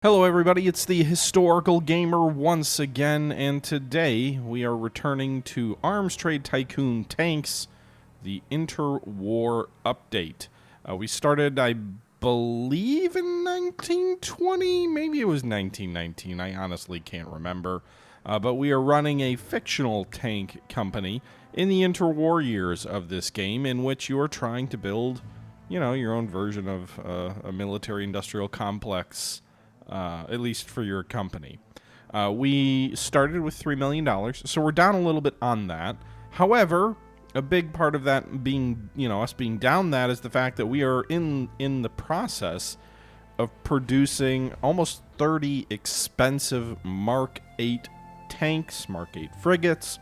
Hello everybody, it's the Historical Gamer once again, and today we are returning to Arms Trade Tycoon Tanks, the Interwar Update. We started, I believe, in 1920, maybe it was 1919, I honestly can't remember. But we are running a fictional tank company in the interwar years of this game, in which you are trying to build, you know, your own version of a military-industrial complex. At least for your company. We started with $3 million, so we're down a little bit on that. However, a big part of that being, us being down that is the fact that we are in the process of producing almost 30 expensive Mark 8 tanks, Mark 8 frigates,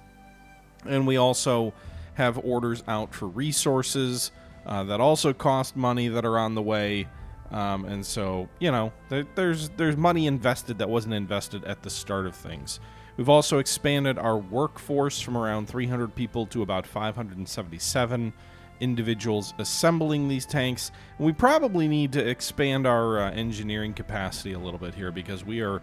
and we also have orders out for resources that also cost money that are on the way. And so, there's money invested that wasn't invested at the start of things. We've also expanded our workforce from around 300 people to about 577 individuals assembling these tanks. And we probably need to expand our engineering capacity a little bit here because we are,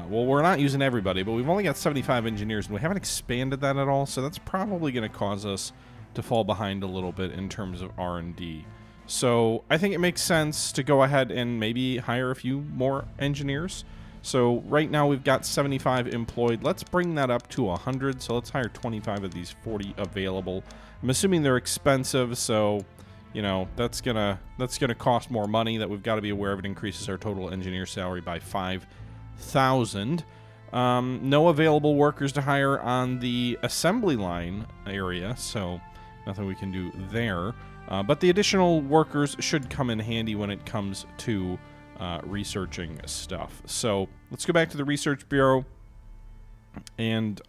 we're not using everybody, but we've only got 75 engineers and we haven't expanded that at all. So that's probably going to cause us to fall behind a little bit in terms of R&D. So I think it makes sense to go ahead and maybe hire a few more engineers. So right now we've got 75 employed. Let's bring that up to 100. So let's hire 25 of these 40 available. I'm assuming they're expensive, so that's gonna cost more money. That we've got to be aware of. It increases our total engineer salary by 5,000. No available workers to hire on the assembly line area, so nothing we can do there. But the additional workers should come in handy when it comes to researching stuff. So let's go back to the Research Bureau. And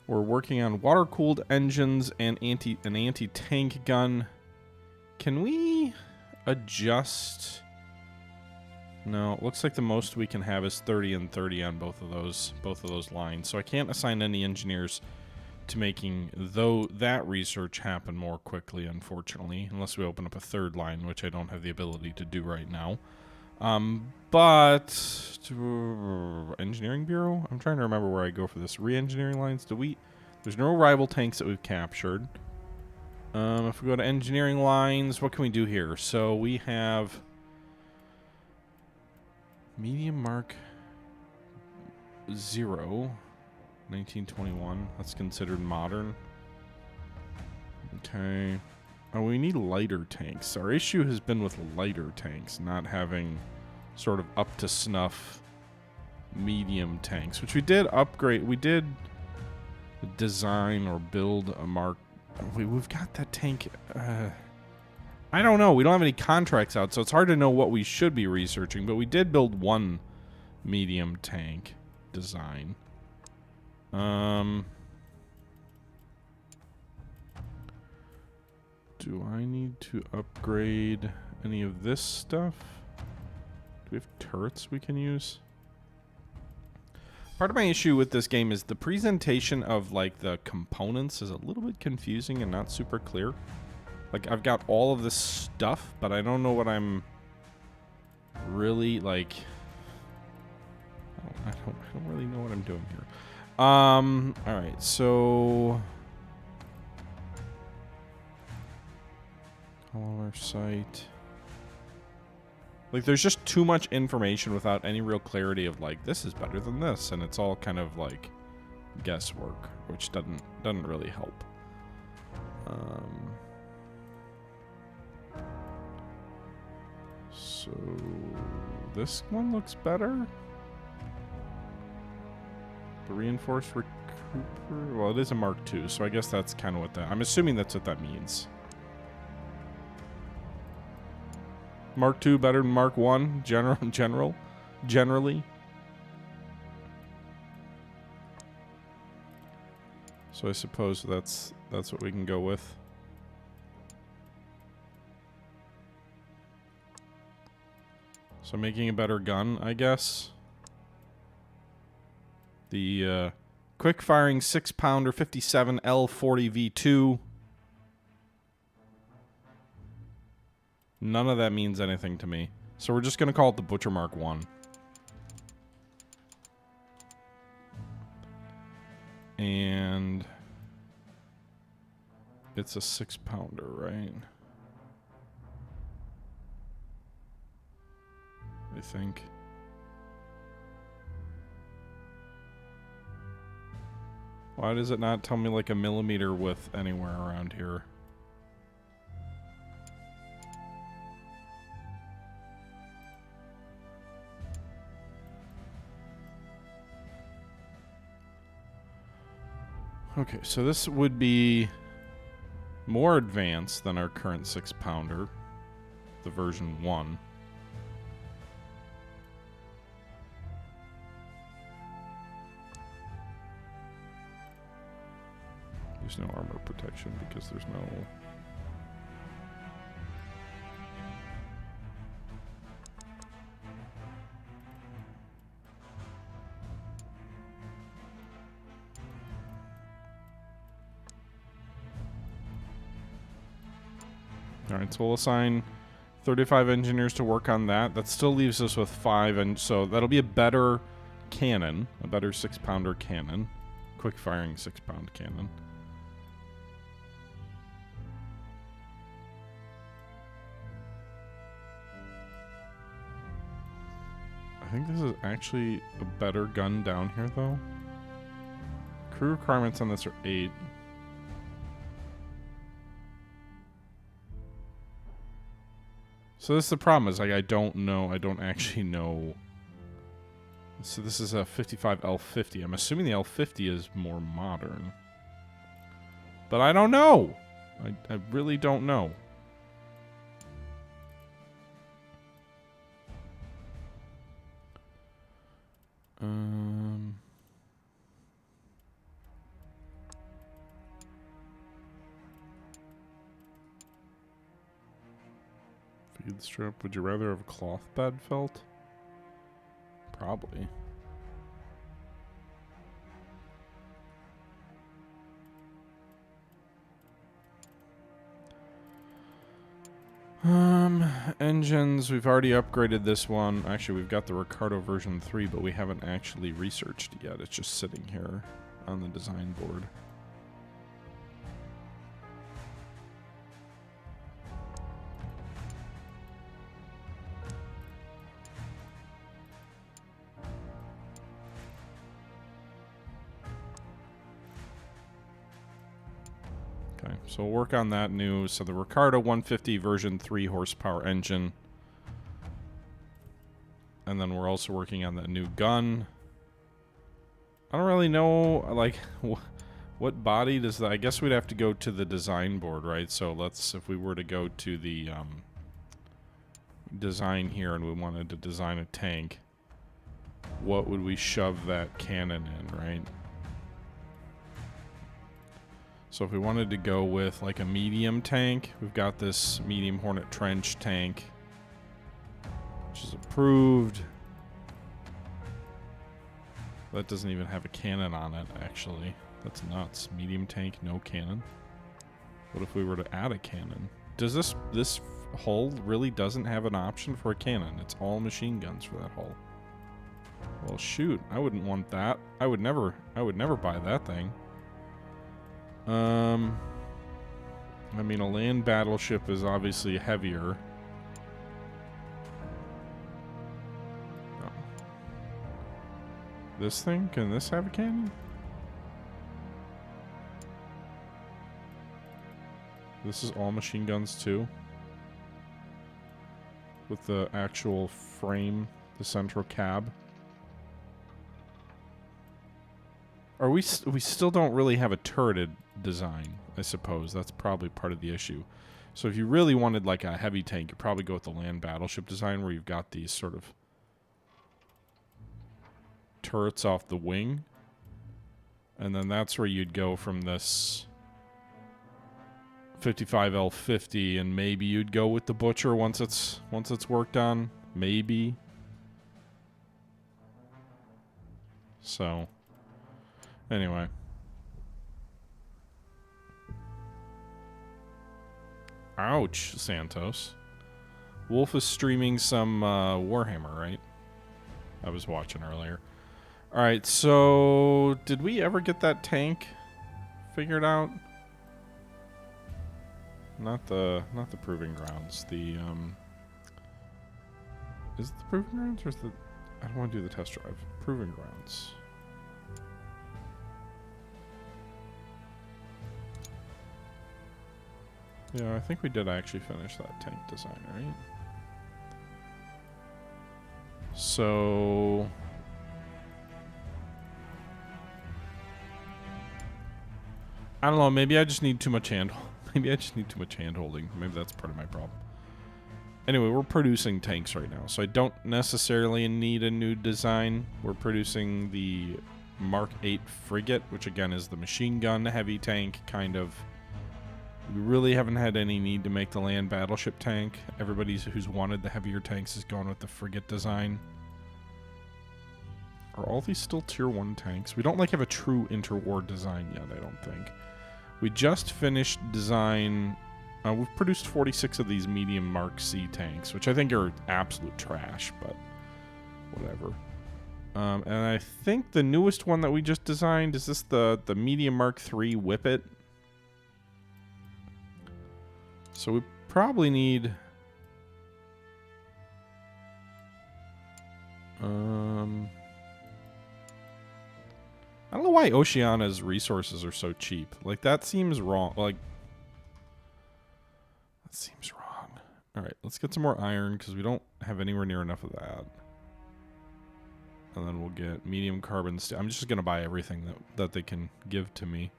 we're working on water-cooled engines and an anti-tank gun. Can we adjust? No, it looks like the most we can have is 30 and 30 on both of those lines. So I can't assign any engineers to making that research happen more quickly, unfortunately, unless we open up a third line, which I don't have the ability to do right now. But Engineering Bureau? I'm trying to remember where I go for this. Re-engineering lines? There's no rival tanks that we've captured. If we go to engineering lines, what can we do here? So we have medium Mark 0. 1921. That's considered modern. Okay. Oh, we need lighter tanks. Our issue has been with lighter tanks, not having sort of up to snuff medium tanks, which we did upgrade. We did design or build a Mark. We've got that tank. I don't know. We don't have any contracts out, so it's hard to know what we should be researching, but we did build one medium tank design. Do I need to upgrade any of this stuff? Do we have turrets we can use? Part of my issue with this game is the presentation of, like, the components is a little bit confusing and not super clear. Like, I've got all of this stuff, but I don't know what I'm really, like... I don't really know what I'm doing here. Alright, so... Color site. Like, there's just too much information without any real clarity of, like, this is better than this, and it's all kind of, like, guesswork, which doesn't really help. So... this one looks better? The reinforced recruiter. Well, it is a Mark II, so I guess that's kind of what that... I'm assuming that's what that means. Mark II better than Mark I, generally. So I suppose that's what we can go with. So making a better gun, I guess. The quick-firing 6-pounder 57 L40 V2. None of that means anything to me. So we're just going to call it the Butcher Mark 1. And it's a 6-pounder, right? I think. Why does it not tell me like a millimeter width anywhere around here? Okay, so this would be more advanced than our current 6-pounder, the version 1. There's no armor protection because there's no... Alright, so we'll assign 35 engineers to work on that. That still leaves us with 5, and so that'll be a better cannon, a better 6-pounder cannon. Quick-firing 6-pound cannon. I think this is actually a better gun down here, though. Crew requirements on this are 8. So this is the problem, is like I don't actually know. So this is a 55 L50. I'm assuming the L50 is more modern. But I don't know. I really don't know. Feed strip. Would you rather have a cloth bed felt? Probably. Engines, we've already upgraded this one. Actually, we've got the Ricardo version 3, but we haven't actually researched it yet. It's just sitting here on the design board. Okay, so we'll work on that new. So the Ricardo 150 version 3 horsepower engine. And then we're also working on that new gun. I don't really know, like, what body does that... I guess we'd have to go to the design board, right? So let's, if we were to go to the design here and we wanted to design a tank, what would we shove that cannon in, right? So if we wanted to go with like a medium tank, we've got this medium Hornet trench tank, which is approved. That doesn't even have a cannon on it, actually. That's nuts. Medium tank, no cannon. What if we were to add a cannon? Does this hull really doesn't have an option for a cannon? It's all machine guns for that hull. Well, shoot, I wouldn't want that. I would never buy that thing. I mean, a land battleship is obviously heavier. Oh. This thing? Can this have a cannon? This is all machine guns too? With the actual frame, the central cab. Or we still don't really have a turreted design, I suppose. That's probably part of the issue. So if you really wanted like a heavy tank, you'd probably go with the land battleship design where you've got these sort of turrets off the wing. And then that's where you'd go from this 55L50 and maybe you'd go with the Butcher once it's worked on. Maybe. So anyway. Ouch, Santos. Wolf is streaming some Warhammer, right? I was watching earlier. All right, so did we ever get that tank figured out? Not the proving grounds. The is it the proving grounds or is the? I don't want to do the test drive. Proving grounds. Yeah, I think we did actually finish that tank design, right? So I don't know, maybe I just need too much hand maybe I just need too much hand holding. Maybe that's part of my problem. Anyway, we're producing tanks right now, so I don't necessarily need a new design. We're producing the Mark 8 frigate, which again is the machine gun heavy tank, kind of. We really haven't had any need to make the land battleship tank. Everybody who's wanted the heavier tanks is going with the frigate design. Are all these still tier 1 tanks? We don't like have a true interwar design yet, I don't think. We just finished design. We've produced 46 of these medium Mark C tanks, which I think are absolute trash, but whatever. And I think the newest one that we just designed, is this the medium Mark III Whippet? So we probably need... I don't know why Oceania's resources are so cheap. Like, that seems wrong. Like, that seems wrong. Alright, let's get some more iron, because we don't have anywhere near enough of that. And then we'll get medium carbon steel. I'm just going to buy everything that they can give to me.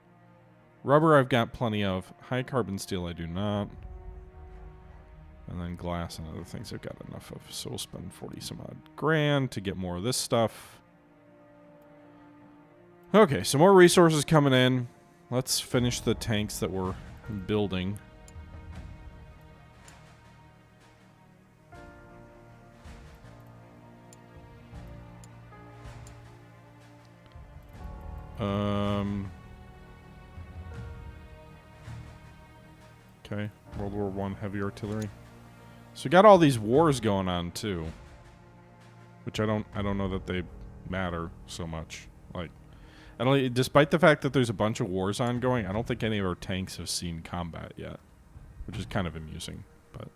Rubber I've got plenty of. High carbon steel I do not. And then glass and other things I've got enough of. So we'll spend 40 some odd grand to get more of this stuff. Okay, so more resources coming in. Let's finish the tanks that we're building. Okay, World War I heavy artillery. So we got all these wars going on too, which I don't know that they matter so much. Like, despite the fact that there's a bunch of wars ongoing, I don't think any of our tanks have seen combat yet, which is kind of amusing. But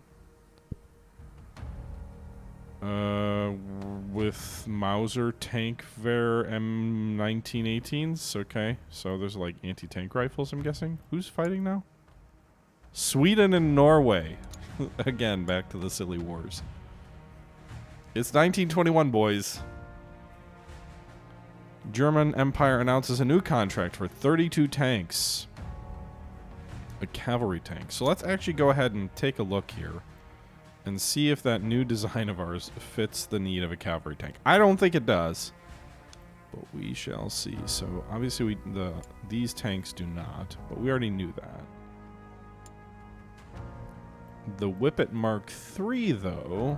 with Mauser tank ver M1918s, okay. So there's like anti-tank rifles, I'm guessing. Who's fighting now? Sweden and Norway. Again, back to the silly wars. It's 1921, boys. German Empire announces a new contract for 32 tanks. A cavalry tank. So let's actually go ahead and take a look here and see if that new design of ours fits the need of a cavalry tank. I don't think it does, but we shall see. So obviously these tanks do not, but we already knew that. The Whippet Mark III, though,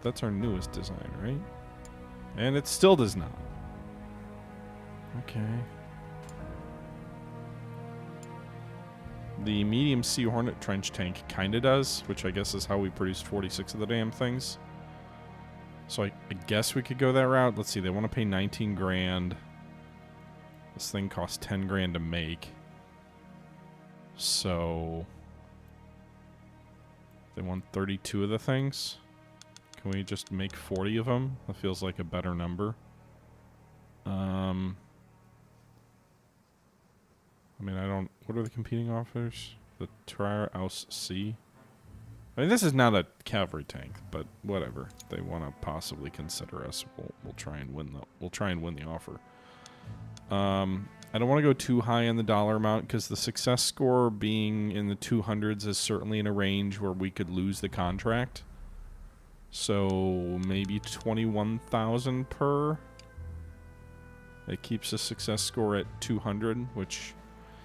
that's our newest design, right? And it still does not. Okay. The medium Sea Hornet trench tank kind of does, which I guess is how we produced 46 of the damn things. So I guess we could go that route. Let's see, they want to pay 19 grand. This thing costs 10 grand to make. So they want 32 of the things. Can we just make 40 of them? That feels like a better number. I mean, I don't... What are the competing offers? The Trier Aus C? I mean, this is not a cavalry tank, but whatever. They want to possibly consider us. We'll try and win the offer. I don't want to go too high on the dollar amount because the success score being in the 200s is certainly in a range where we could lose the contract. So maybe 21,000 per. It keeps the success score at 200, which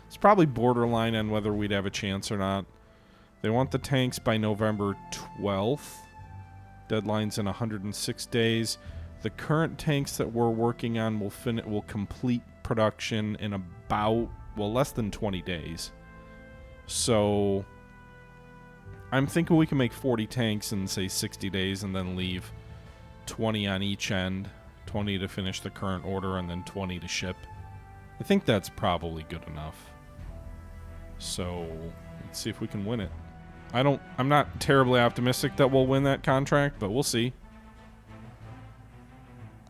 is probably borderline on whether we'd have a chance or not. They want the tanks by November 12th. Deadline's in 106 days. The current tanks that we're working on will complete production in about, well, less than 20 days. So I'm thinking we can make 40 tanks in, say, 60 days and then leave 20 on each end. 20 to finish the current order and then 20 to ship. I think that's probably good enough. So, let's see if we can win it. I'm not terribly optimistic that we'll win that contract, but we'll see.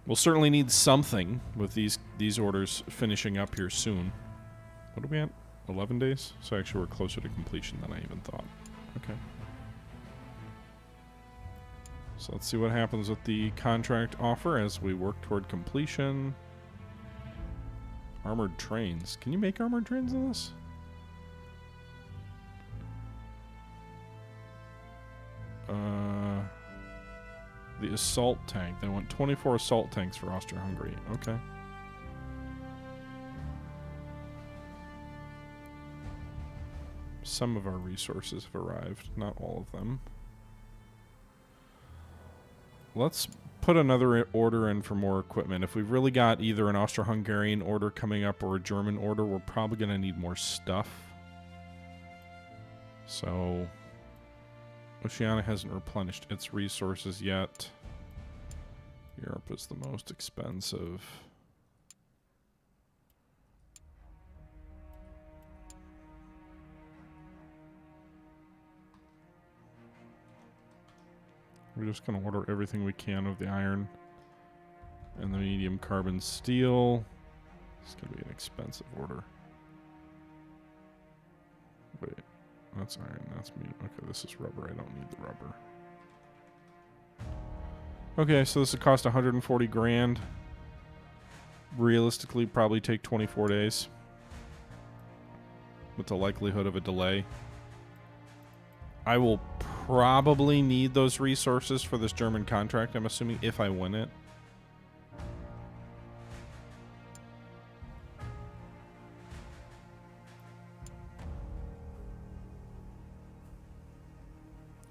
We'll certainly need something with these orders finishing up here soon. What are we at? 11 days? So actually we're closer to completion than I even thought. Okay. So let's see what happens with the contract offer as we work toward completion. Armored trains. Can you make armored trains in this? The assault tank. They want 24 assault tanks for Austro-Hungary. Okay. Some of our resources have arrived. Not all of them. Let's put another order in for more equipment. If we've really got either an Austro-Hungarian order coming up or a German order, we're probably going to need more stuff. So, Oceania hasn't replenished its resources yet. Europe is the most expensive. We're just going to order everything we can of the iron and the medium carbon steel. It's going to be an expensive order. Wait, that's iron. That's medium. Okay, this is rubber. I don't need the rubber. Okay, so this would cost 140 grand. Realistically, probably take 24 days. With the likelihood of a delay. I will probably need those resources for this German contract, I'm assuming, if I win it.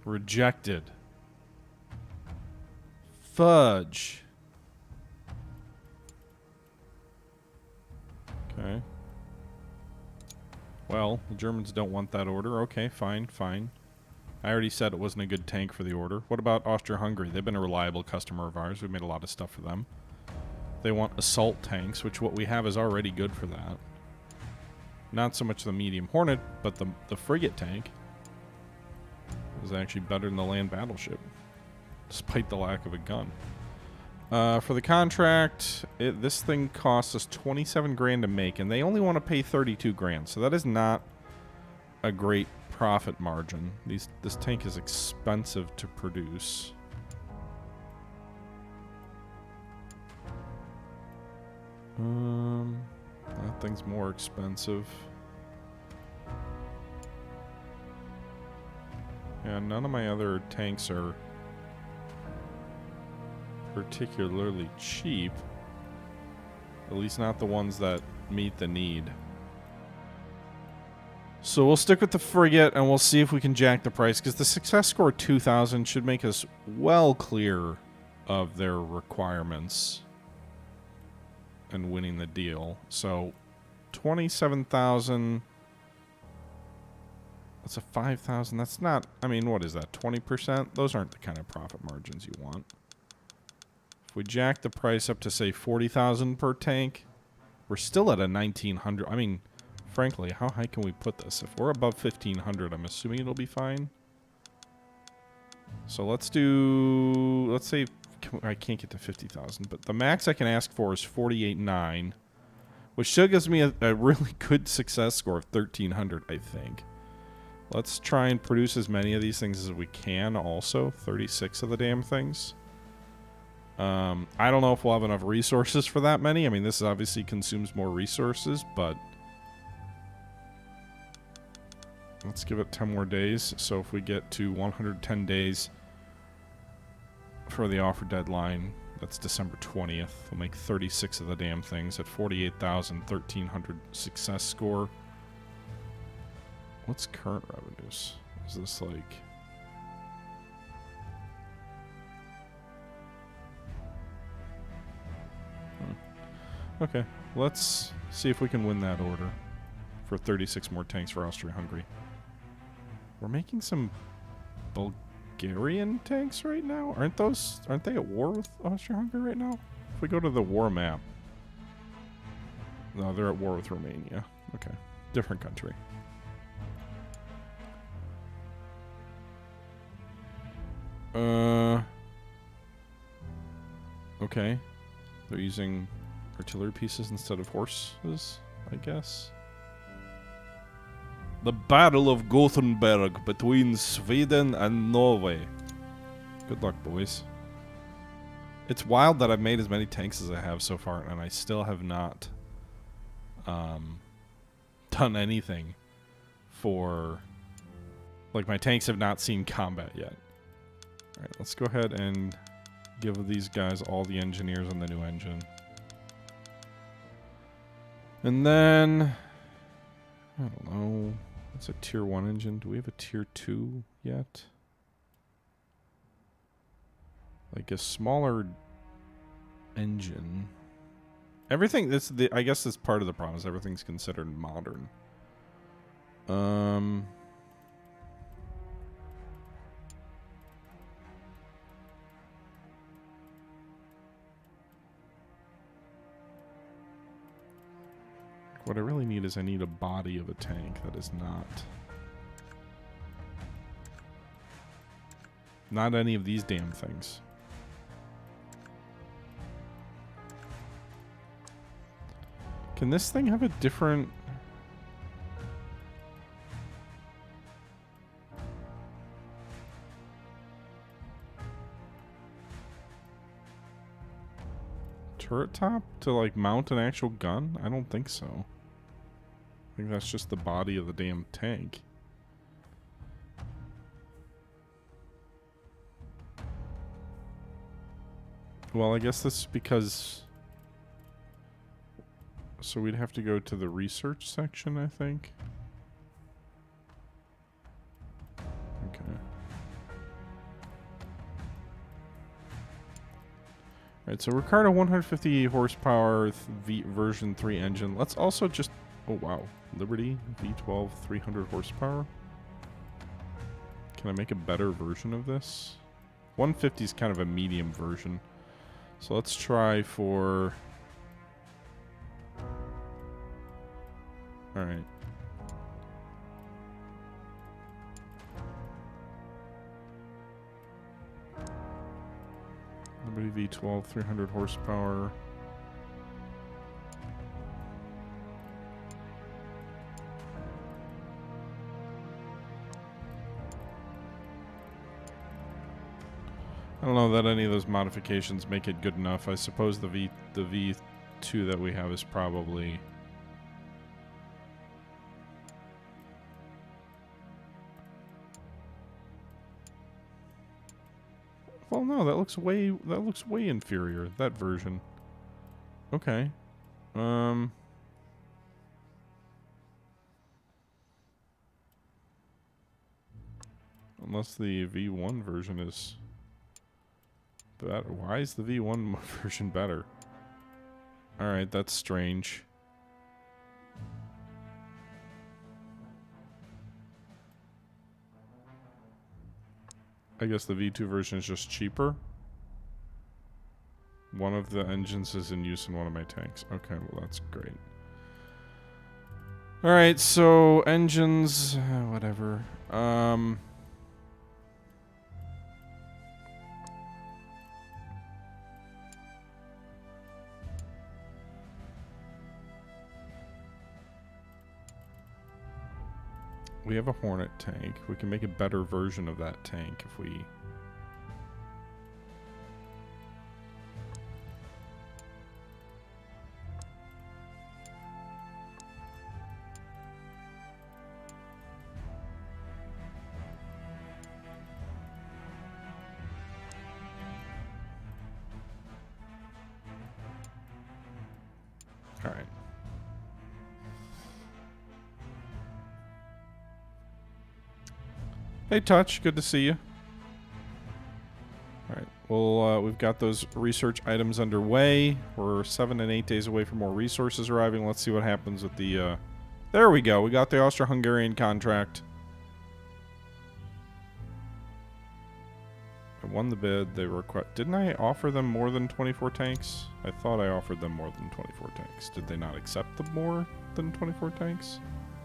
Rejected. Fudge. Okay. Well, the Germans don't want that order. Okay, fine, fine. I already said it wasn't a good tank for the order. What about Austro-Hungary? They've been a reliable customer of ours. We've made a lot of stuff for them. They want assault tanks, which what we have is already good for that. Not so much the medium Hornet, but the frigate tank is actually better than the land battleship, despite the lack of a gun. For the contract, this thing costs us 27 grand to make, and they only want to pay 32 grand, so that is not a great profit margin. This tank is expensive to produce. That thing's more expensive. Yeah, none of my other tanks are particularly cheap. At least not the ones that meet the need. So we'll stick with the frigate and we'll see if we can jack the price, because the success score 2000 should make us well clear of their requirements and winning the deal. So 27,000. That's a 5,000. That's not, I mean, what is that? 20%? Those aren't the kind of profit margins you want. If we jack the price up to, say, 40,000 per tank, we're still at a 1,900. I mean, frankly, how high can we put this? If we're above 1,500, I'm assuming it'll be fine. So let's do, let's say, I can't get to 50,000, but the max I can ask for is 48.9, which still gives me a really good success score of 1,300, I think. Let's try and produce as many of these things as we can also. 36 of the damn things. I don't know if we'll have enough resources for that many. I mean, this obviously consumes more resources, but let's give it 10 more days. So if we get to 110 days for the offer deadline, that's December 20th. We'll make 36 of the damn things at 48,000, 1,300 success score. What's current revenues? Is this like... Okay, let's see if we can win that order for 36 more tanks for Austria-Hungary. We're making some Bulgarian tanks right now? Aren't they at war with Austro-Hungary right now? If we go to the war map. No, they're at war with Romania. Okay. Different country. Okay. They're using artillery pieces instead of horses, I guess. The Battle of Gothenburg between Sweden and Norway. Good luck, boys. It's wild that I've made as many tanks as I have so far, and I still have not done anything for... Like, my tanks have not seen combat yet. Alright, let's go ahead and give these guys all the engineers on the new engine. And then... I don't know... It's a tier 1 engine. Do we have a tier 2 yet? Like a smaller engine. Everything, I guess that's part of the problem, is everything's considered modern. What I really need is I need a body of a tank that is not any of these damn things. Can this thing have a different... turret top to like mount an actual gun? I don't think so. I think that's just the body of the damn tank. Well, I guess this is because... So we'd have to go to the research section, I think. Okay. Alright, so Ricardo 150 horsepower version 3 engine. Let's also just... Oh, wow. Liberty V12 300 horsepower. Can I make a better version of this? 150 is kind of a medium version. So let's try for... Alright. Liberty V12 300 horsepower. I don't know that any of those modifications make it good enough. I suppose the V2 that we have is probably... Well, no, that looks way inferior, that version. Okay. Unless the V1 version is better. Why is the V1 version better? Alright, that's strange. I guess the V2 version is just cheaper. One of the engines is in use in one of my tanks. Okay, well that's great. Alright, so engines, whatever. We have a Hornet tank. We can make a better version of that tank if we... All right. Hey, Touch. Good to see you. All right. Well, we've got those research items underway. We're 7 and 8 days away from more resources arriving. Let's see what happens with the... There we go. We got the Austro-Hungarian contract. won the bid. They request. Didn't I offer them more than 24 tanks? I thought I offered them more than 24 tanks. Did they not accept the more than 24 tanks?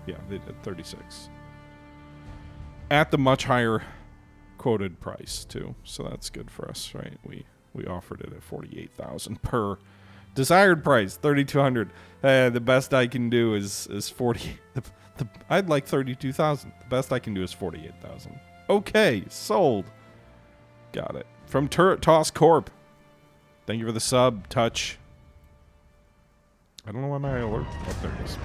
Yeah, they did. 36. At the much higher quoted price too, so that's good for us, right? We offered it at 48,000 per desired price, 3,200. The best I can do is 40. I'd like 32,000. The best I can do is 48,000. Okay, sold. Got it. From Turret Toss Corp. Thank you for the sub, Touch. I don't know why my alert. Oh, there it is.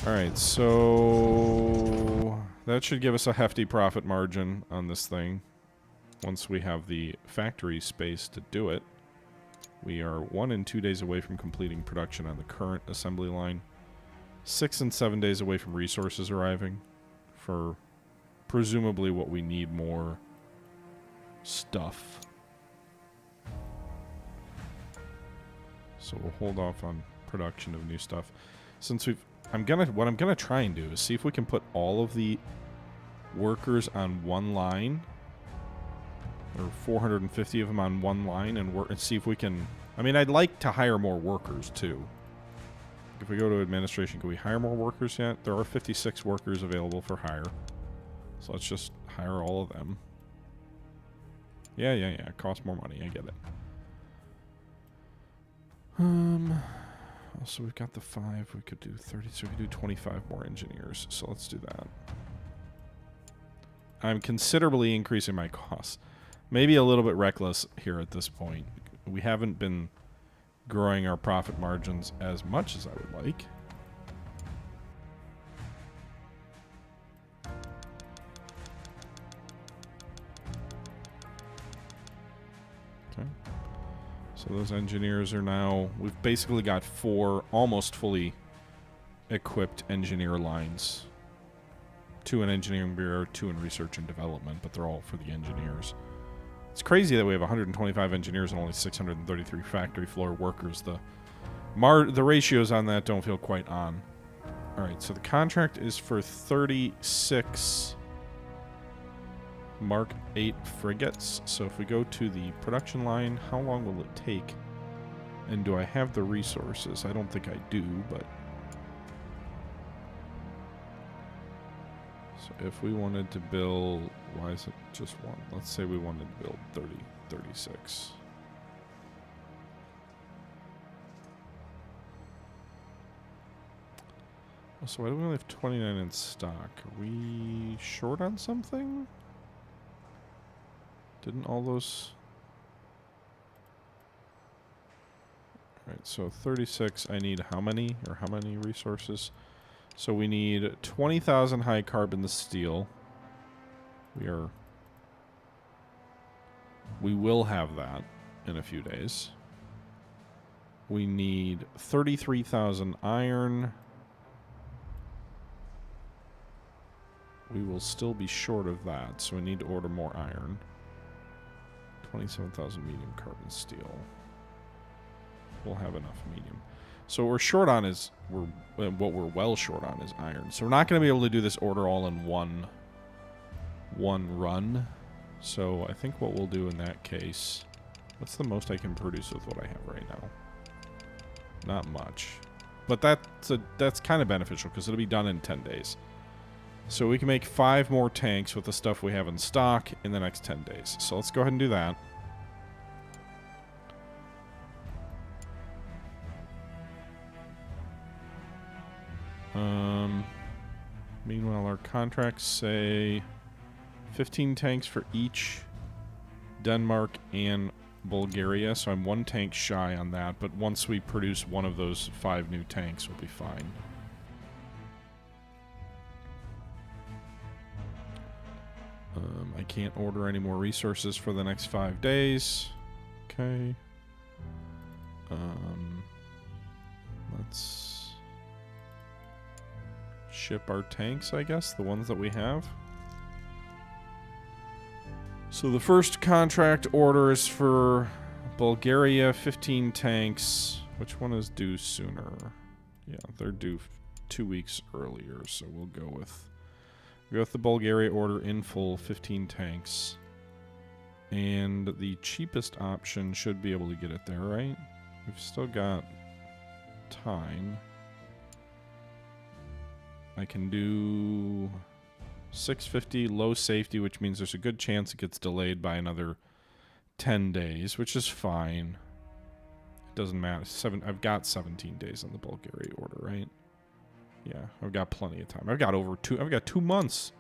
All right, so that should give us a hefty profit margin on this thing once we have the factory space to do it. We are 1 and 2 days away from completing production on the current assembly line. 6 and 7 days away from resources arriving for presumably what we need more stuff. So we'll hold off on production of new stuff. Since what I'm gonna try and do is see if we can put all of the workers on one line, or 450 of them on one line, and see if we can. I mean, I'd like to hire more workers too. If we go to administration, can we hire more workers yet? There are 56 workers available for hire, so let's just hire all of them. Yeah. It costs more money. I get it. Also, we've got the 5. We could do 30, so we could do 25 more engineers. So let's do that. I'm considerably increasing my costs. Maybe a little bit reckless here at this point. We haven't been growing our profit margins as much as I would like. Okay. So those engineers are now, we've basically got 4 almost fully equipped engineer lines. 2 in engineering bureau, 2 in research and development, but they're all for the engineers. It's crazy that we have 125 engineers and only 633 factory floor workers. The ratios on that don't feel quite on. All right, so the contract is for 36 Mark 8 frigates. So if we go to the production line, how long will it take? And do I have the resources? I don't think I do, but... So if we wanted to build... Why is it just 1? Let's say we wanted to build 36. So why do we only have 29 in stock? Are we short on something? Didn't all those... Alright, so 36, I need how many? Or how many resources? So we need 20,000 high carbon steel. We will have that in a few days. We need 33,000 iron. We will still be short of that, so we need to order more iron. 27,000 medium carbon steel. We'll have enough medium. So what we're short on is what we're well short on is iron. So we're not going to be able to do this order all in one run. So I think what we'll do in that case, what's the most I can produce with what I have right now? Not much, but that's kind of beneficial because it'll be done in 10 days. So we can make 5 more tanks with the stuff we have in stock in the next 10 days. So let's go ahead and do that. Meanwhile, our contracts say 15 tanks for each Denmark and Bulgaria, so I'm 1 tank shy on that, but once we produce one of those 5 new tanks, we'll be fine. I can't order any more resources for the next 5 days. Okay. Let's ship our tanks, I guess, the ones that we have. So the first contract order is for Bulgaria, 15 tanks. Which one is due sooner? Yeah, they're due 2 weeks earlier, so we'll go with the Bulgaria order in full, 15 tanks. And the cheapest option should be able to get it there, right? We've still got time. I can do 650 low safety, which means there's a good chance it gets delayed by another 10 days, which is fine. It doesn't matter. I've got 17 days on the Bulgaria order, right? Yeah, I've got plenty of time. I've got 2 months.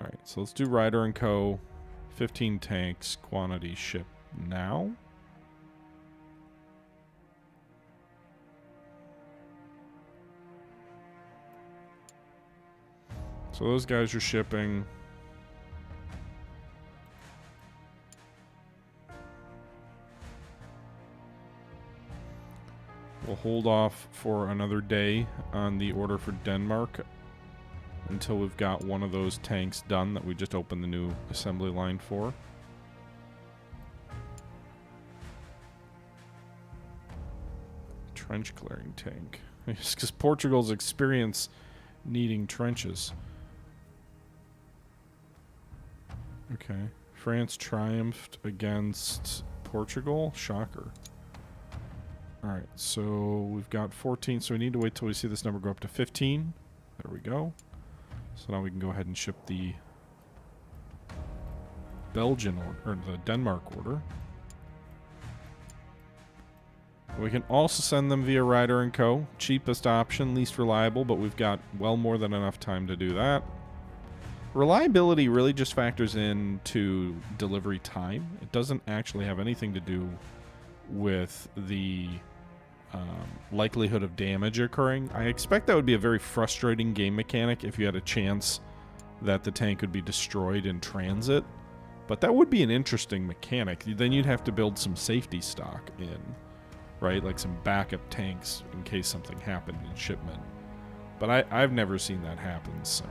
All right, so let's do Ryder and Co. 15 tanks, quantity ship now. So those guys are shipping. We'll hold off for another day on the order for Denmark until we've got one of those tanks done that we just opened the new assembly line for. Trench clearing tank. It's because Portugal's experience needing trenches. Okay. France triumphed against Portugal. Shocker. Alright, so we've got 14, so we need to wait till we see this number go up to 15. There we go. So now we can go ahead and ship the Belgian order, or the Denmark order. We can also send them via Ryder & Co. Cheapest option, least reliable, but we've got well more than enough time to do that. Reliability really just factors into delivery time. It doesn't actually have anything to do with the likelihood of damage occurring. I expect that would be a very frustrating game mechanic if you had a chance that the tank would be destroyed in transit. But that would be an interesting mechanic. Then you'd have to build some safety stock in, right? Like some backup tanks in case something happened in shipment. But I've never seen that happen, so...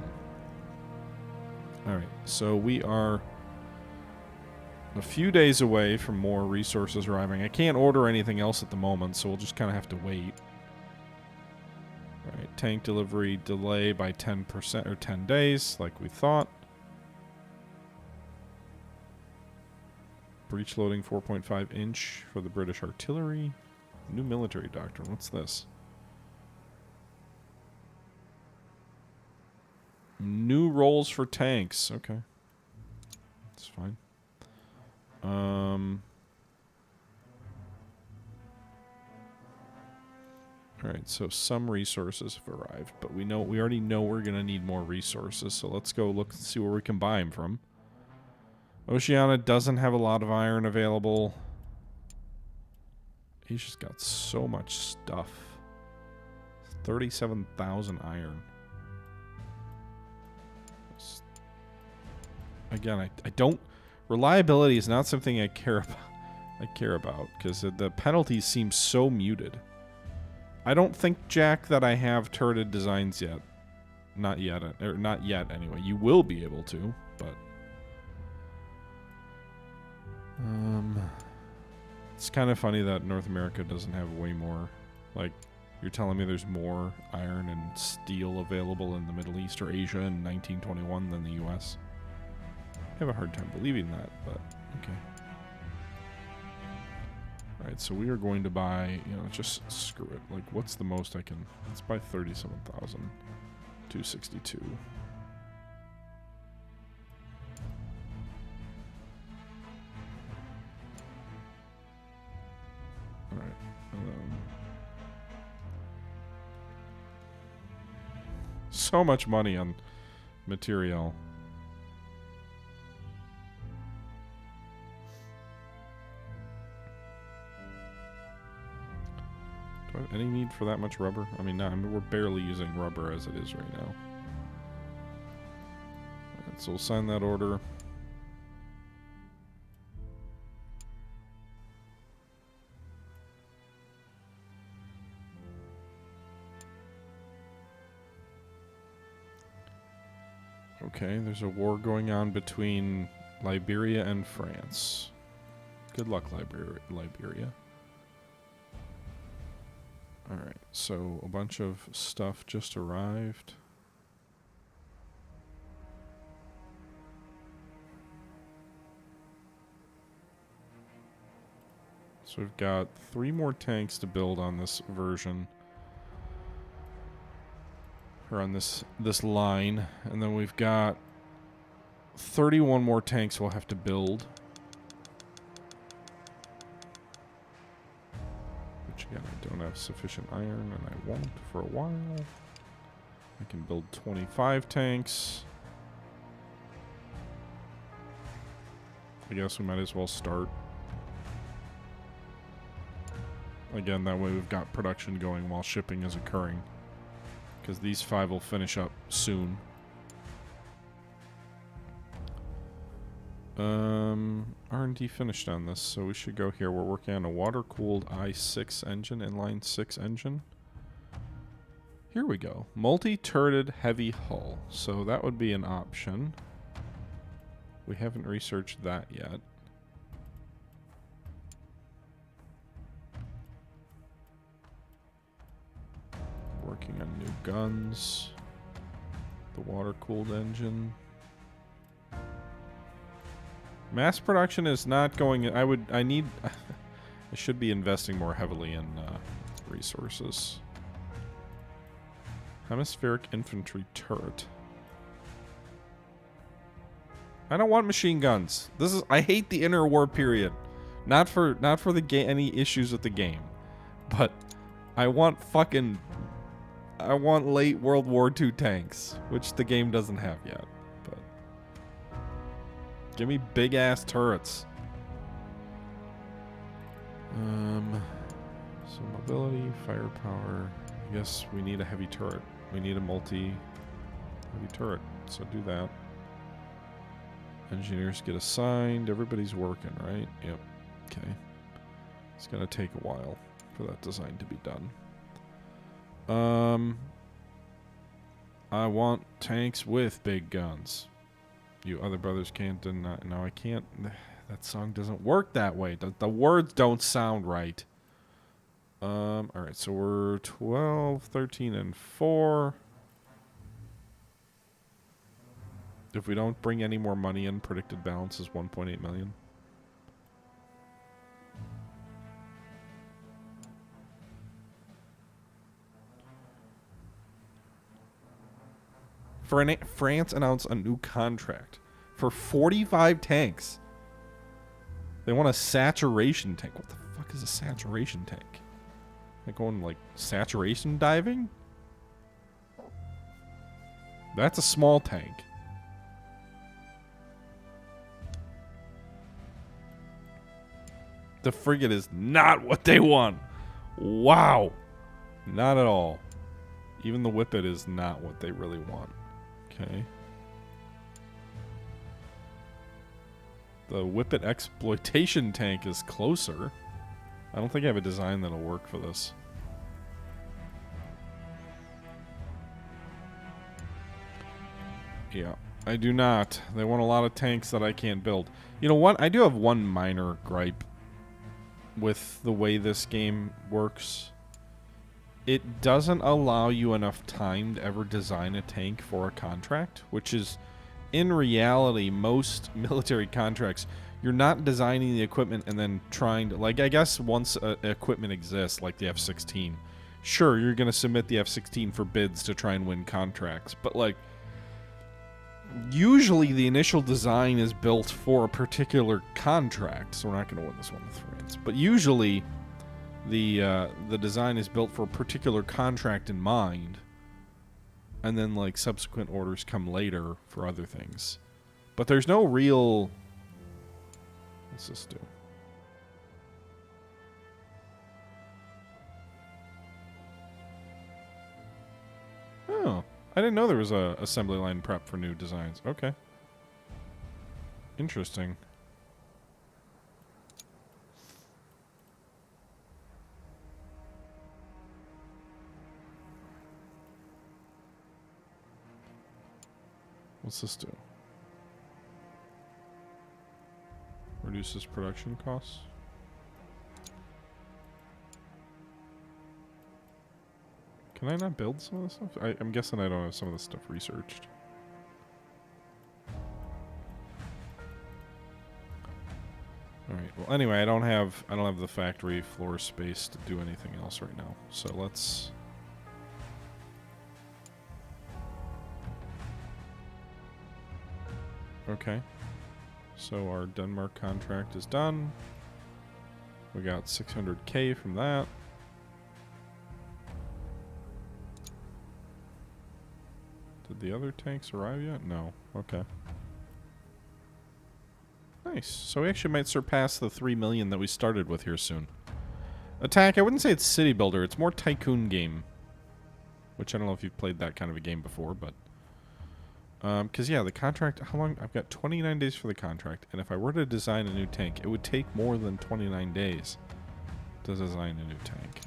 Alright, so we are a few days away from more resources arriving. I can't order anything else at the moment, so we'll just kind of have to wait. Alright, tank delivery delay by 10% or 10 days, like we thought. Breech loading 4.5 inch for the British artillery. New military doctrine, what's this? New roles for tanks. Okay. That's fine. Alright, so some resources have arrived, but we already know we're gonna need more resources, so let's go look and see where we can buy them from. Oceania doesn't have a lot of iron available. Asia's got so much stuff. 37,000 iron. Again, I don't... Reliability is not something I care about, because the penalties seem so muted. I don't think, Jack, that I have turreted designs yet. Not yet. Or not yet, anyway. You will be able to, but... It's kind of funny that North America doesn't have way more... Like, you're telling me there's more iron and steel available in the Middle East or Asia in 1921 than the U.S.? I have a hard time believing that, but okay. Alright, so we are going to buy, just screw it. Like, what's the most I can... Let's buy 37,262. Alright. So much money on material. Do I have any need for that much rubber? I mean, no, we're barely using rubber as it is right now. Alright, so we'll sign that order. Okay, there's a war going on between Liberia and France. Good luck, Liberia. Alright, so a bunch of stuff just arrived. So we've got 3 more tanks to build on this version. Or on this line. And then we've got 31 more tanks we'll have to build. Which again, I don't have sufficient iron, and I won't for a while. I can build 25 tanks. I guess we might as well start. Again, that way we've got production going while shipping is occurring. Because these 5 will finish up soon. R&D finished on this, so we should go here. We're working on a water-cooled i6 engine, inline 6 engine. Here we go. Multi-turreted heavy hull. So that would be an option. We haven't researched that yet. Working on new guns. The water-cooled engine. Mass production is not going... I should be investing more heavily in resources. Hemispheric infantry turret. I don't want machine guns. I hate the interwar period. Not for the any issues with the game. But I want late World War II tanks, which the game doesn't have yet. But give me big ass turrets. So mobility, firepower. I guess we need a heavy turret. We need a heavy turret. So do that. Engineers get assigned. Everybody's working, right? Yep. Okay. It's gonna take a while for that design to be done. I want tanks with big guns. You other brothers can't deny. No, I can't. That song doesn't work that way. The words don't sound right. Alright, so we're 12, 13, and 4. If we don't bring any more money in, predicted balance is 1.8 million. France announced a new contract for 45 tanks. They want a saturation tank. What the fuck is a saturation tank? Like going like saturation diving? That's a small tank. The frigate is not what they want. Wow. Not at all. Even the whippet is not what they really want. Okay. The whippet exploitation tank is closer. I don't think I have a design that'll work for this. Yeah, I do not. They want a lot of tanks that I can't build. You know what? I do have one minor gripe with the way this game works. It doesn't allow you enough time to ever design a tank for a contract, which is, in reality, most military contracts, you're not designing the equipment and then trying to, like, I guess once equipment exists, like the F-16, sure, you're going to submit the F-16 for bids to try and win contracts, but, like, usually the initial design is built for a particular contract, so we're not going to win this one with France, but usually the design is built for a particular contract in mind, and then like subsequent orders come later for other things. But there's no real... What's this do? Oh, I didn't know there was a assembly line prep for new designs. Okay. Interesting. What's this do? Reduces production costs. Can I not build some of this stuff? I'm guessing I don't have some of this stuff researched. Alright, Well, anyway, I don't have the factory floor space to do anything else right now. So let's. Okay. So our Denmark contract is done. We got 600K from that. Did the other tanks arrive yet? No. Okay. Nice. So we actually might surpass the 3 million that we started with here soon. Attack, I wouldn't say it's city builder. It's more tycoon game. Which I don't know if you've played that kind of a game before, but... because, yeah, the contract... How long? I've got 29 days for the contract. And if I were to design a new tank, it would take more than 29 days to design a new tank.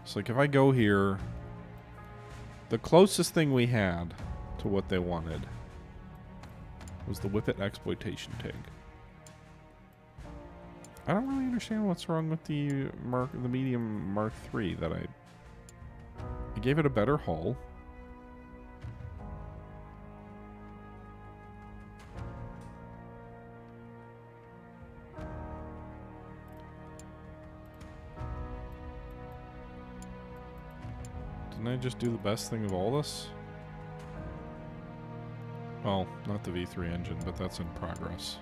So, like, if I go here... The closest thing we had to what they wanted was the Whippet exploitation tank. I don't really understand what's wrong with the medium Mark III that I gave it a better hull. Didn't I just do the best thing of all this? Well, not the V3 engine, but that's in progress.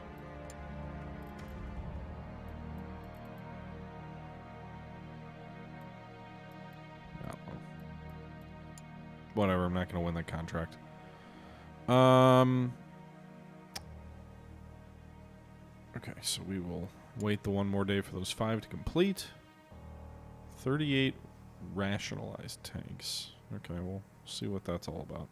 Yeah, well. Whatever, I'm not going to win that contract. Okay, so we will wait the one more day for those 5 to complete. 38 rationalized tanks. Okay, we'll see what that's all about.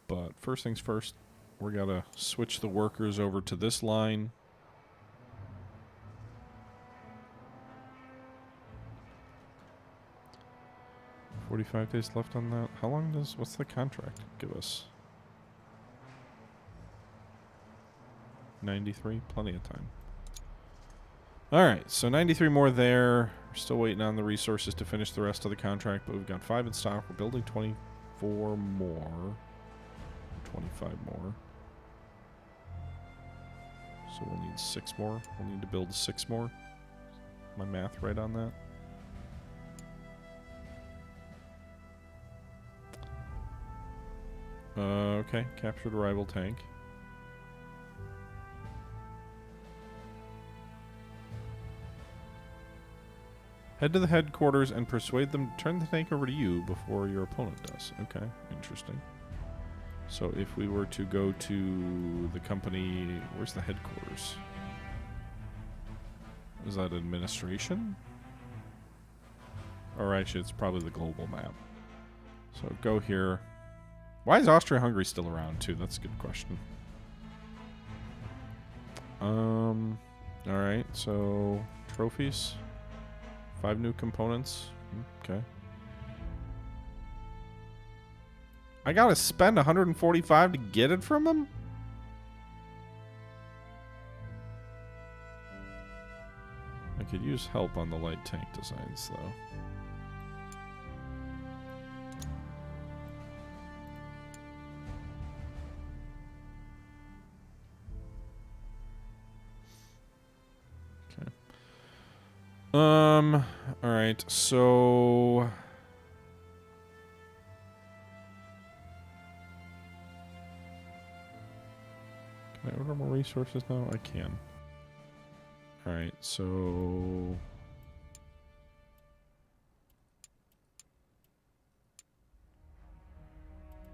But first things first, we gotta switch the workers over to this line. $45 days left on that. How long does, what's the contract give us? 93, plenty of time. Alright, so 93 more there. We're still waiting on the resources to finish the rest of the contract, but we've got 5 in stock. We're building 24 more. 25 more. So we'll need 6 more. We'll need to build 6 more. My math right on that? Okay, captured a rival tank. Head to the headquarters and persuade them to turn the tank over to you before your opponent does. Okay, interesting. So if we were to go to the company, where's the headquarters? Is that administration? Or actually, it's probably the global map. So go here. Why is Austro-Hungary still around too? That's a good question. Alright, so trophies. 5 new components. Okay. I gotta spend 145 to get it from them? I could use help on the light tank designs, though. Alright, so... Can I order more resources now? I can. Alright, so...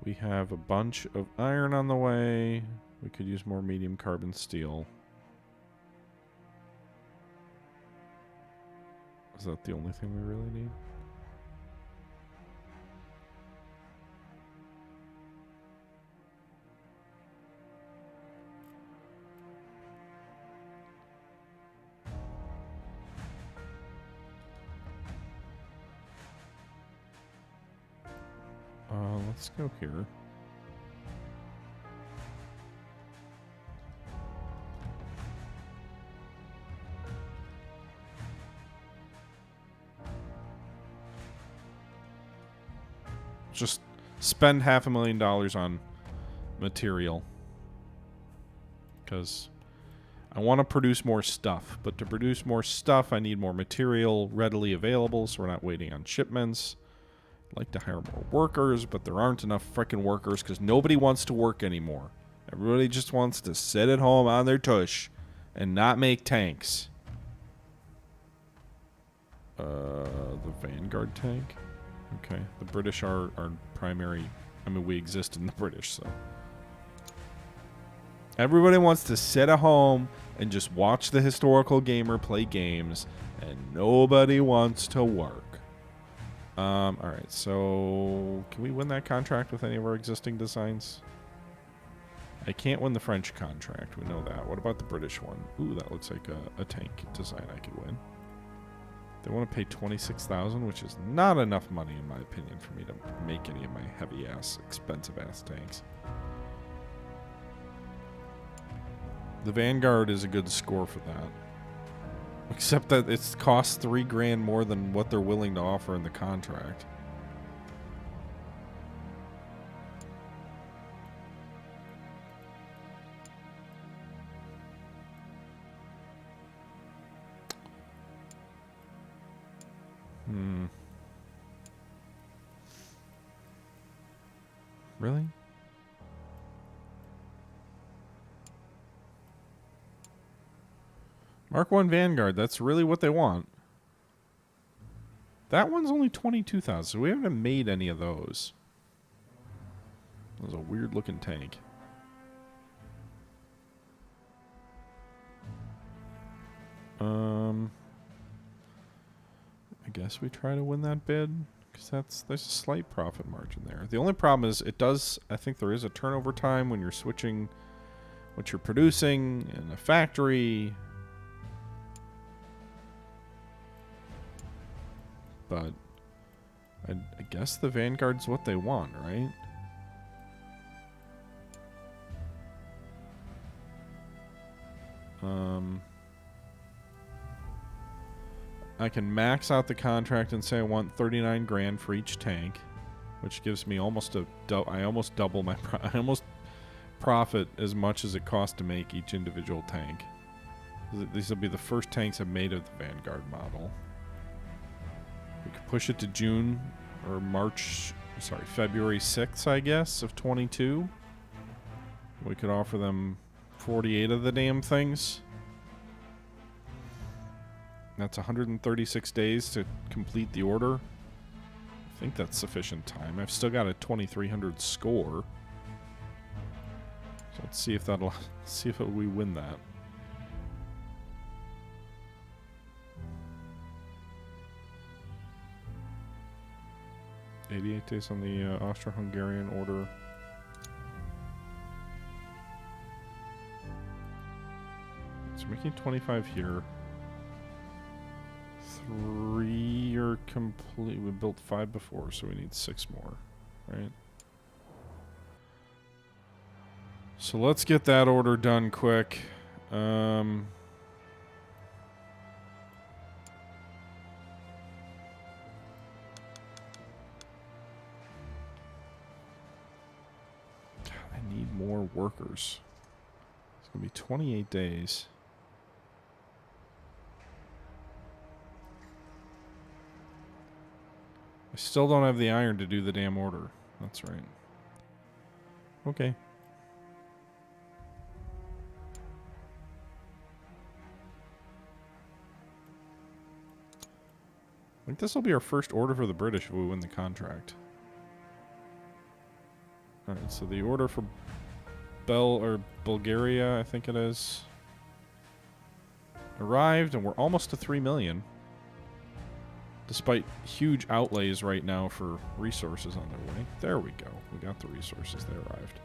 We have a bunch of iron on the way. We could use more medium carbon steel. Is that the only thing we really need? Let's go here. Just spend $500,000 on material. because I want to produce more stuff. But to produce more stuff, I need more material readily available, so we're not waiting on shipments. I'd like to hire more workers, but there aren't enough frickin' workers because nobody wants to work anymore. Everybody just wants to sit at home on their tush and not make tanks. The Vanguard tank? Okay, the British are our primary... I mean, we exist in the British, so... Everybody wants to sit at home and just watch the historical gamer play games, and nobody wants to work. Alright, so... Can we win that contract with any of our existing designs? I can't win the French contract, we know that. What about the British one? Ooh, that looks like a tank design I could win. They want to pay $26,000, which is not enough money, in my opinion, for me to make any of my heavy-ass, expensive-ass tanks. The Vanguard is a good score for that. Except that it costs $3 grand more than what they're willing to offer in the contract. Really? Mark 1 Vanguard, that's really what they want. That one's only 22,000, so we haven't made any of those. That was a weird looking tank. I guess we try to win that bid, because there's a slight profit margin there. The only problem is I think there is a turnover time when you're switching what you're producing in a factory. But I guess the Vanguard's what they want, right? I can max out the contract and say I want 39 grand for each tank, which gives me almost I almost double my I almost profit as much as it costs to make each individual tank. These will be the first tanks I've made of the Vanguard model. We could push it to June or February 6th, I guess, of 22. We could offer them 48 of the damn things. That's 136 days to complete the order. I think that's sufficient time. I've still got a 2300 score. So let's see if we win that. $88 days on the Austro-Hungarian order. It's making 25 here. 3 are complete. We built 5 before, so we need 6 more, right? So let's get that order done quick. God, I need more workers. It's going to be 28 days. I still don't have the iron to do the damn order. That's right. Okay. I think this will be our first order for the British if we win the contract. Alright, so the order for Bulgaria, I think it is, arrived, and we're almost to 3 million. Despite huge outlays right now for resources on their way. There we go. We got the resources. They arrived.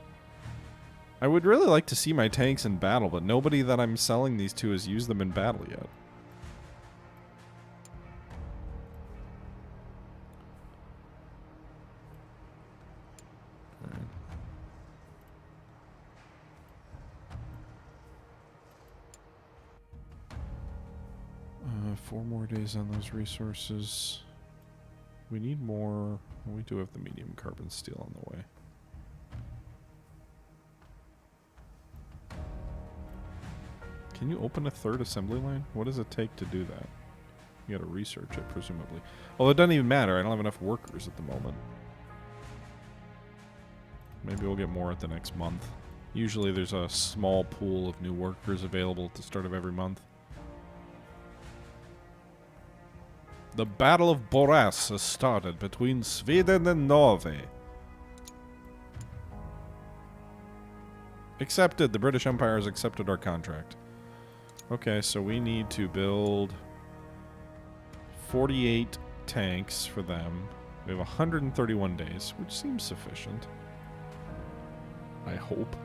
I would really like to see my tanks in battle, but nobody that I'm selling these to has used them in battle yet. All right. 4 more days on those resources. We need more. We do have the medium carbon steel on the way. Can you open a third assembly line? What does it take to do that? You gotta research it, presumably. Well, it doesn't even matter. I don't have enough workers at the moment. Maybe we'll get more at the next month. Usually there's a small pool of new workers available at the start of every month. The Battle of Boras has started between Sweden and Norway. Accepted. The British Empire has accepted our contract. Okay, so we need to build 48 tanks for them. We have 131 days, which seems sufficient. I hope.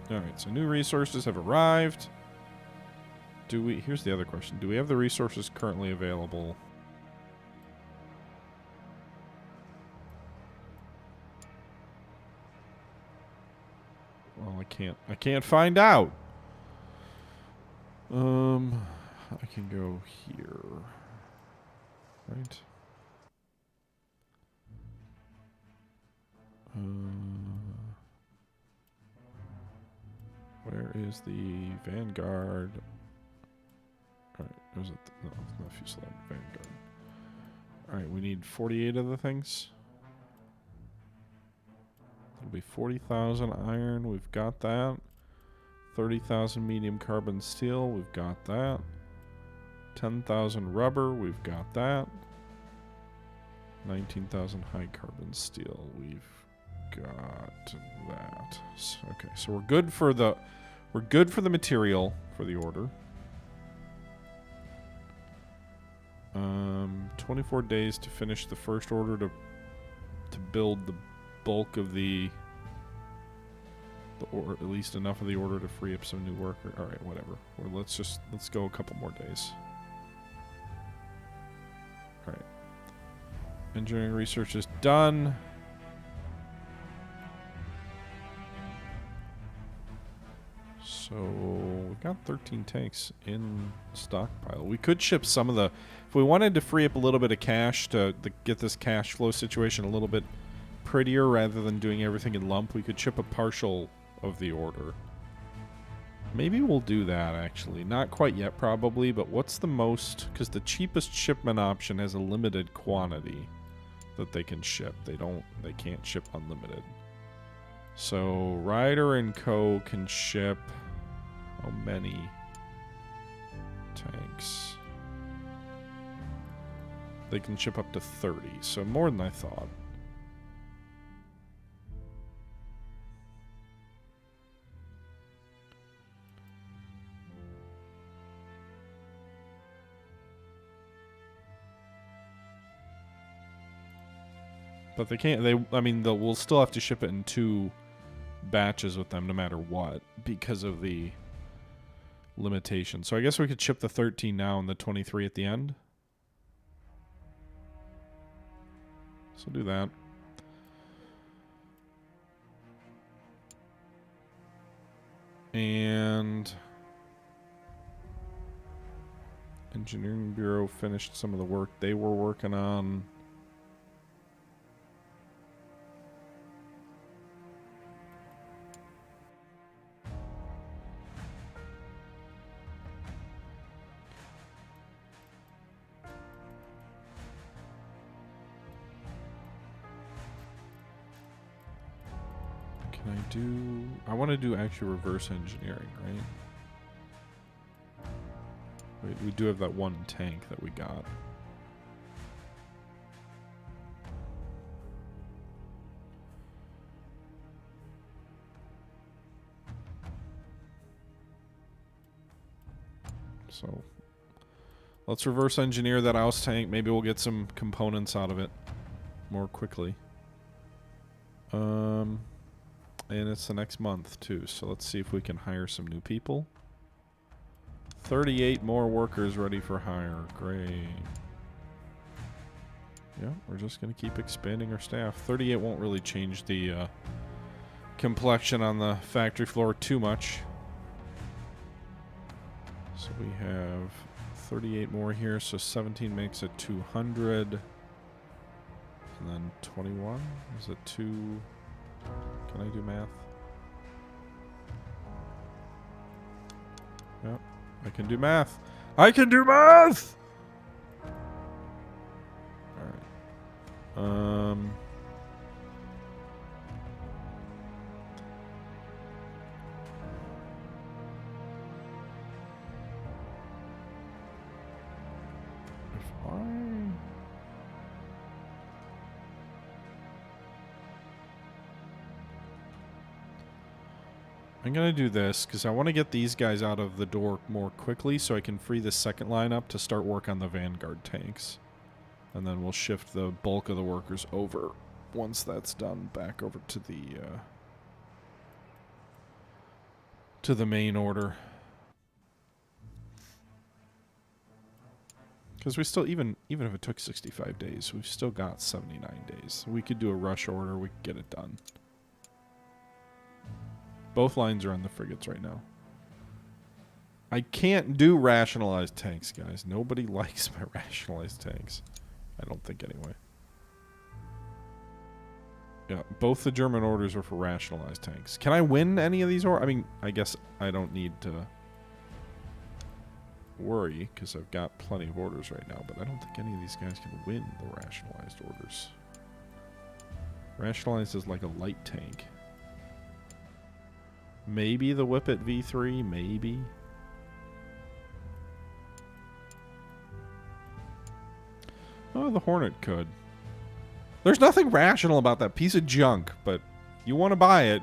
Alright, so new resources have arrived. Do we... Here's the other question. Do we have the resources currently available? Well, I can't find out. I can go here. Right? Where is the Vanguard? Alright, there's a... No, it's not Fuselage. Vanguard. Alright, we need 48 of the things. It'll be 40,000 iron. We've got that. 30,000 medium carbon steel. We've got that. 10,000 rubber. We've got that. 19,000 high carbon steel. We've got that. Okay, so we're good for the material for the order. 24 days to finish the first order to build the bulk of or at least enough of the order to free up some new worker. All right, whatever. Or let's go a couple more days. All right. Engineering research is done. So we got 13 tanks in stockpile. We could ship some of the... If we wanted to free up a little bit of cash to get this cash flow situation a little bit prettier rather than doing everything in lump, we could ship a partial of the order. Maybe we'll do that, actually. Not quite yet, probably, but what's the most... Because the cheapest shipment option has a limited quantity that they can ship. They can't ship unlimited. So Ryder and Co. can ship... How many tanks? They can ship up to 30, so more than I thought. But they can't, I mean, we'll still have to ship it in 2 batches with them no matter what because of the limitation. So I guess we could ship the 13 now and the 23 at the end. So do that. And Engineering Bureau finished some of the work they were working on. I want to do actually reverse engineering, right? Wait, we do have that one tank that we got. So let's reverse engineer that Aust tank. Maybe we'll get some components out of it more quickly. And it's the next month, too, so let's see if we can hire some new people. 38 more workers ready for hire. Great. Yeah, we're just going to keep expanding our staff. 38 won't really change the complexion on the factory floor too much. So we have 38 more here, so 17 makes it 200. And then 21, is it 2... Can I do math? Yep, I can do math. I can do math! Alright. I'm going to do this because I want to get these guys out of the door more quickly so I can free the second line up to start work on the Vanguard tanks. And then we'll shift the bulk of the workers over once that's done back over to the main order. Because we still, even if it took 65 days, we've still got 79 days. We could do a rush order, we could get it done. Both lines are on the frigates right now. I can't do rationalized tanks, guys. Nobody likes my rationalized tanks. I don't think, anyway. Yeah, both the German orders are for rationalized tanks. Can I win any of these orders? I mean, I guess I don't need to worry, because I've got plenty of orders right now, but I don't think any of these guys can win the rationalized orders. Rationalized is like a light tank. Maybe the Whippet V3, maybe. Oh, the Hornet could. There's nothing rational about that piece of junk, but you want to buy it.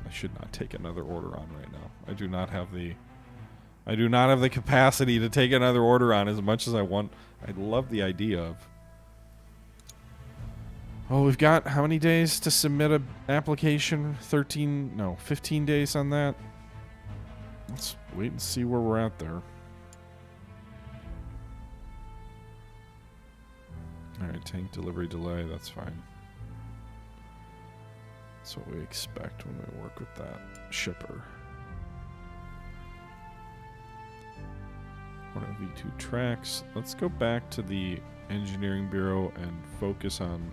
I should not take another order on right now. I do not have the capacity to take another order on as much as I want. I love the idea of... Oh, we've got how many days to submit an application? 15 days on that. Let's wait and see where we're at there. Alright, tank delivery delay, that's fine. That's what we expect when we work with that shipper. One of V2 tracks. Let's go back to the engineering bureau and focus on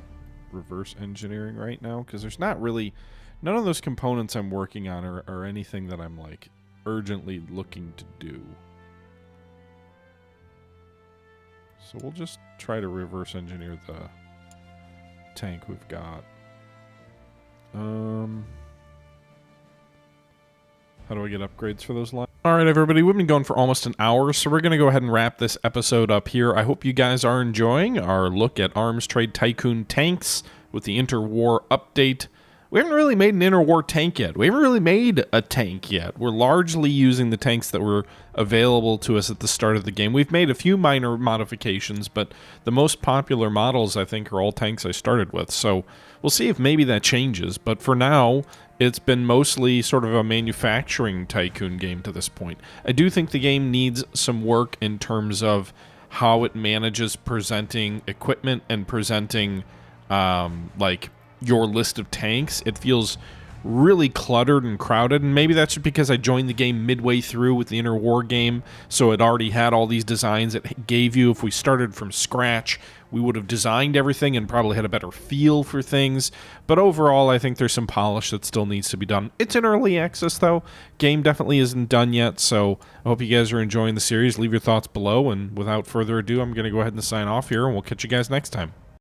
reverse engineering right now, because there's not really, none of those components I'm working on are anything that I'm like urgently looking to do. So we'll just try to reverse engineer the tank we've got. How do I get upgrades for those lines? All right, everybody, we've been going for almost an hour, so we're going to go ahead and wrap this episode up here. I hope you guys are enjoying our look at Arms Trade Tycoon tanks with the interwar update. We haven't really made an interwar tank yet. We haven't really made a tank yet. We're largely using the tanks that were available to us at the start of the game. We've made a few minor modifications, but the most popular models, I think, are all tanks I started with. So we'll see if maybe that changes. But for now, it's been mostly sort of a manufacturing tycoon game to this point. I do think the game needs some work in terms of how it manages presenting equipment and presenting, like, your list of tanks. It feels really cluttered and crowded, and maybe that's just because I joined the game midway through with the interwar game, so it already had all these designs it gave you. If we started from scratch, we would have designed everything and probably had a better feel for things. But overall, I think there's some polish that still needs to be done. It's in early access, though. Game definitely isn't done yet, so I hope you guys are enjoying the series. Leave your thoughts below, and without further ado, I'm going to go ahead and sign off here, and we'll catch you guys next time.